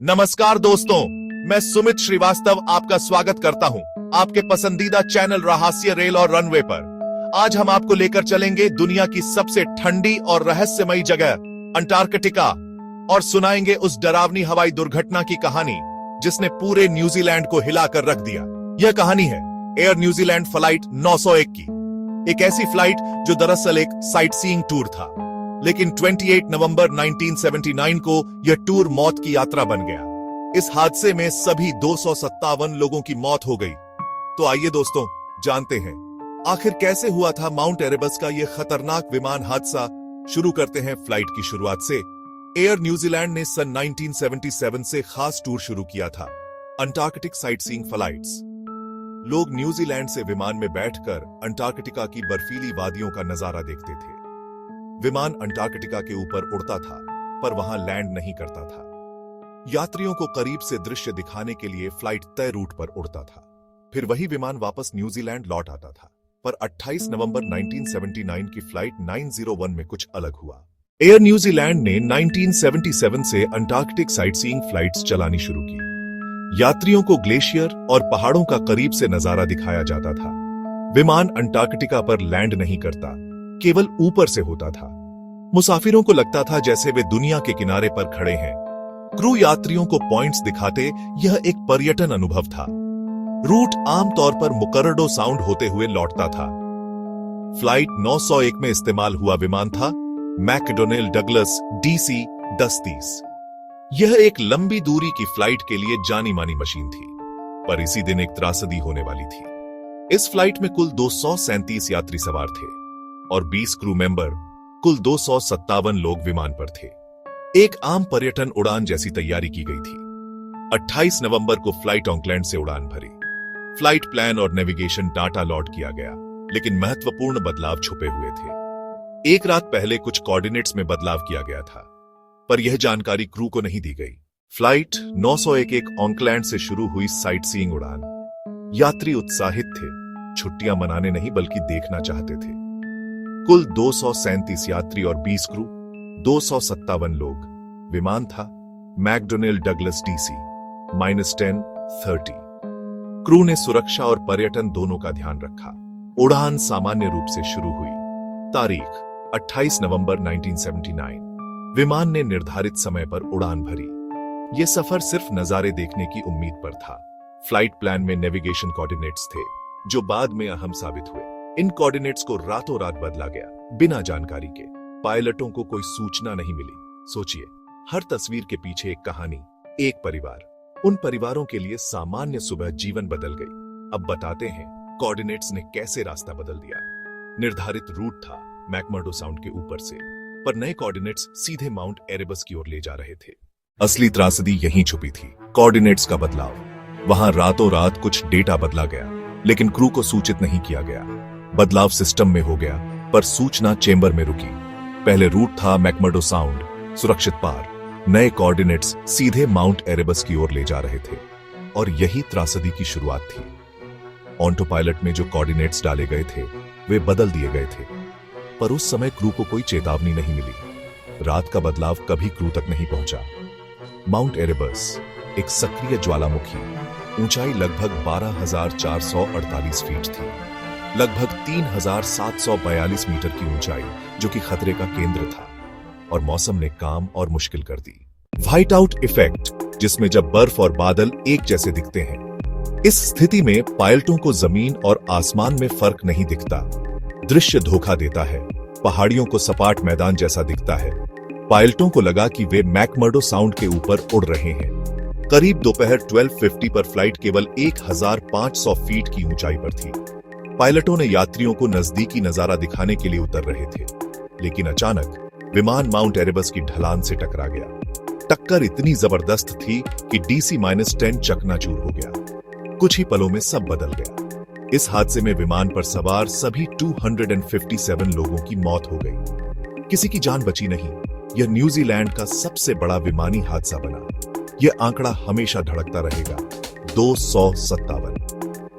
नमस्कार दोस्तों, मैं सुमित श्रीवास्तव आपका स्वागत करता हूं आपके पसंदीदा चैनल रहस्य रेल और रनवे पर। आज हम आपको लेकर चलेंगे दुनिया की सबसे ठंडी और रहस्यमयी जगह अंटार्कटिका और सुनाएंगे उस डरावनी हवाई दुर्घटना की कहानी जिसने पूरे न्यूजीलैंड को हिलाकर रख दिया। यह कहानी है एयर न्यूजीलैंड फ्लाइट 901 की, एक ऐसी फ्लाइट जो दरअसल एक साइट सीइंग टूर था, लेकिन 28 नवंबर 1979 को यह टूर मौत की यात्रा बन गया। इस हादसे में सभी 257 लोगों की मौत हो गई। तो आइए दोस्तों, जानते हैं आखिर कैसे हुआ था माउंट एरेबस का यह खतरनाक विमान हादसा। शुरू करते हैं फ्लाइट की शुरुआत से। एयर न्यूजीलैंड ने सन 1977 से खास टूर शुरू किया था, अंटार्कटिक साइट सीइंग फ्लाइट्स। लोग न्यूजीलैंड से विमान में बैठकर अंटार्कटिका की बर्फीली वादियों का नजारा देखते थे। विमान अंटार्कटिका के ऊपर उड़ता था, पर वहां लैंड नहीं करता था। यात्रियों को करीब से दृश्य दिखाने के लिए फ्लाइट तय रूट पर उड़ता था। फिर वही विमान वापस न्यूजीलैंड लौट आता था। पर 28 नवंबर 1979 की फ्लाइट 901 में कुछ अलग हुआ। एयर न्यूजीलैंड ने 1977 से अंटार्कटिक साइट सीइंग फ्लाइट्स चलानी शुरू की। यात्रियों को ग्लेशियर और पहाड़ों का करीब से नजारा दिखाया जाता था। विमान अंटार्कटिका पर लैंड नहीं करता, केवल ऊपर से होता था। मुसाफिरों को लगता था जैसे वे दुनिया के किनारे पर खड़े हैं। क्रू यात्रियों को पॉइंट्स दिखाते यह एक पर्यटन अनुभव था। रूट आमतौर पर मुकर्रडो साउंड होते हुए लौटता था। फ्लाइट 901 में इस्तेमाल हुआ विमान था मैकडोनेल डगलस DC-1030। यह एक लंबी दूरी की फ्लाइट के लिए जानी मानी मशीन थी, पर इसी दिन एक त्रासदी होने वाली थी। इस फ्लाइट में कुल 237 यात्री सवार थे और 20 क्रू मेंबर, कुल 257 लोग विमान पर थे। एक आम पर्यटन उड़ान जैसी तैयारी की गई थी। 28 नवंबर को फ्लाइट ऑकलैंड से उड़ान भरी। फ्लाइट प्लान और नेविगेशन डाटा लॉड किया गया, लेकिन महत्वपूर्ण बदलाव छुपे हुए थे। एक रात पहले कुछ कोऑर्डिनेट्स में बदलाव किया गया था, पर यह जानकारी क्रू को नहीं दी गई। फ्लाइट 901 एक ऑकलैंड से शुरू हुई साइट सीइंग उड़ान। यात्री उत्साहित थे, छुट्टियां मनाने नहीं बल्कि देखना चाहते थे। कुल 237 यात्री और 20 क्रू, 257 लोग। विमान था मैकडोनेल डगलस DC-1030। क्रू ने सुरक्षा और पर्यटन दोनों का ध्यान रखा। उड़ान सामान्य रूप से शुरू हुई। तारीख 28 नवंबर 1979। विमान ने निर्धारित समय पर उड़ान भरी। यह सफर सिर्फ नजारे देखने की उम्मीद पर था। फ्लाइट प्लान में नेविगेशन कोऑर्डिनेट्स थे, जो बाद में अहम साबित हुए। इन कोऑर्डिनेट्स को रातों रात बदला गया, बिना जानकारी के। पायलटों को कोई सूचना नहीं मिली। सोचिए, हर तस्वीर के पीछे एक कहानी, एक परिवार। उन परिवारों के लिए सामान्य सुबह जीवन बदल गई। अब बताते हैं कोऑर्डिनेट्स ने कैसे रास्ता बदल दिया। निर्धारित रूट था मैकमर्डो साउंड के ऊपर से, पर नए कोऑर्डिनेट्स सीधे माउंट एरेबस की ओर ले जा रहे थे। असली त्रासदी यहीं छुपी थी, कोऑर्डिनेट्स का बदलाव। वहां रातों रात कुछ डेटा बदला गया, लेकिन क्रू को सूचित नहीं किया गया। बदलाव सिस्टम में हो गया, पर सूचना चेंबर में रुकी। पहले रूट था मैकमर्डो साउंड, सुरक्षित पार। नए कोऑर्डिनेट्स सीधे माउंट एरेबस की ओर ले जा रहे थे, और यही त्रासदी की शुरुआत थी। ऑटो पायलट में जो कोऑर्डिनेट्स डाले गए थे, वे बदल दिए गए थे, पर उस समय क्रू को कोई चेतावनी नहीं मिली। रात का बदलाव कभी क्रू तक नहीं पहुंचा। माउंट एरेबस एक सक्रिय ज्वालामुखी, ऊंचाई लगभग 12,448 फीट थी। लगभग 3,742 मीटर की ऊंचाई, जो कि खतरे का केंद्र था, और मौसम ने काम और मुश्किल कर दी। व्हाइट आउट इफेक्ट, जिसमें जब बर्फ और बादल एक जैसे दिखते हैं। इस स्थिति में पायलटों को जमीन और आसमान में फर्क नहीं दिखता। दृश्य धोखा देता है। पहाड़ियों को सपाट मैदान जैसा दिखता है। पायलटों को लगा कि वे मैकमर्डो साउंड के ऊपर उड़ रहे हैं। करीब दोपहर 12:50 पर फ्लाइट केवल 1,500 फीट की ऊंचाई पर थी। पायलटों ने यात्रियों को नजदीकी नजारा दिखाने के लिए उतर रहे थे, लेकिन अचानक विमान माउंट एरेबस की ढलान से टकरा गया। टक्कर इतनी जबरदस्त थी कि DC-10 चकनाचूर हो गया। कुछ ही पलों में सब बदल गया। इस हादसे में विमान पर सवार सभी 257 लोगों की मौत हो गई। किसी की जान बची नहीं। यह न्यूजीलैंड का सबसे बड़ा विमानी हादसा बना। यह आंकड़ा हमेशा धड़कता रहेगा, 257।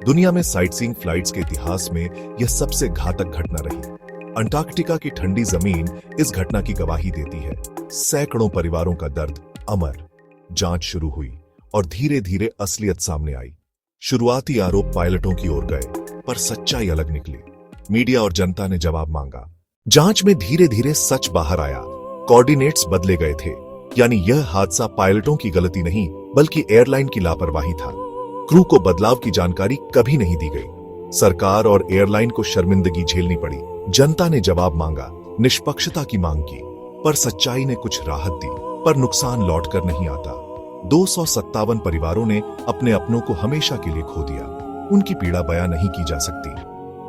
दुनिया में साइटसीइंग फ्लाइट्स के इतिहास में यह सबसे घातक घटना रही। अंटार्कटिका की ठंडी जमीन इस घटना की गवाही देती है। सैकड़ों परिवारों का दर्द अमर। जांच शुरू हुई और धीरे धीरे असलियत सामने आई। शुरुआती आरोप पायलटों की ओर गए, पर सच्चाई अलग निकली। मीडिया और जनता ने जवाब मांगा। जांच में धीरे धीरे सच बाहर आया। कोऑर्डिनेट्स बदले गए थे, यानी यह हादसा पायलटों की गलती नहीं बल्कि एयरलाइन की लापरवाही था। क्रू को बदलाव की जानकारी कभी नहीं दी गई। सरकार और एयरलाइन को शर्मिंदगी झेलनी पड़ी। जनता ने जवाब मांगा, निष्पक्षता की मांग की, पर सच्चाई ने कुछ राहत दी, पर नुकसान लौट कर नहीं आता। 257 परिवारों ने अपने अपनों को हमेशा के लिए खो दिया। उनकी पीड़ा बयां नहीं की जा सकती।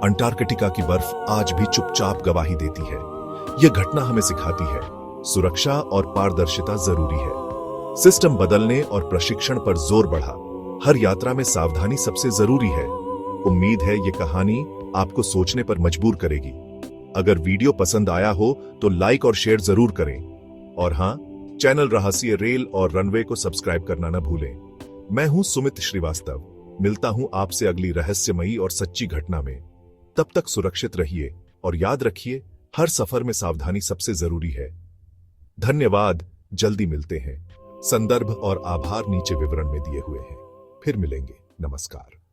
अंटार्कटिका की बर्फ आज भी चुपचाप गवाही देती है। यह घटना हमें सिखाती है, सुरक्षा और पारदर्शिता जरूरी है। सिस्टम बदलने और प्रशिक्षण पर जोर बढ़ा। हर यात्रा में सावधानी सबसे जरूरी है। उम्मीद है ये कहानी आपको सोचने पर मजबूर करेगी। अगर वीडियो पसंद आया हो तो लाइक और शेयर जरूर करें। और हां, चैनल रहस्य रेल और रनवे को सब्सक्राइब करना न भूलें। मैं हूं सुमित श्रीवास्तव। मिलता हूं आपसे अगली रहस्यमयी और सच्ची घटना में। तब तक सुरक्षित रहिए और याद रखिए, हर सफर में सावधानी सबसे जरूरी है। धन्यवाद, जल्दी मिलते हैं। संदर्भ और आभार नीचे विवरण में दिए हुए हैं। फिर मिलेंगे। नमस्कार।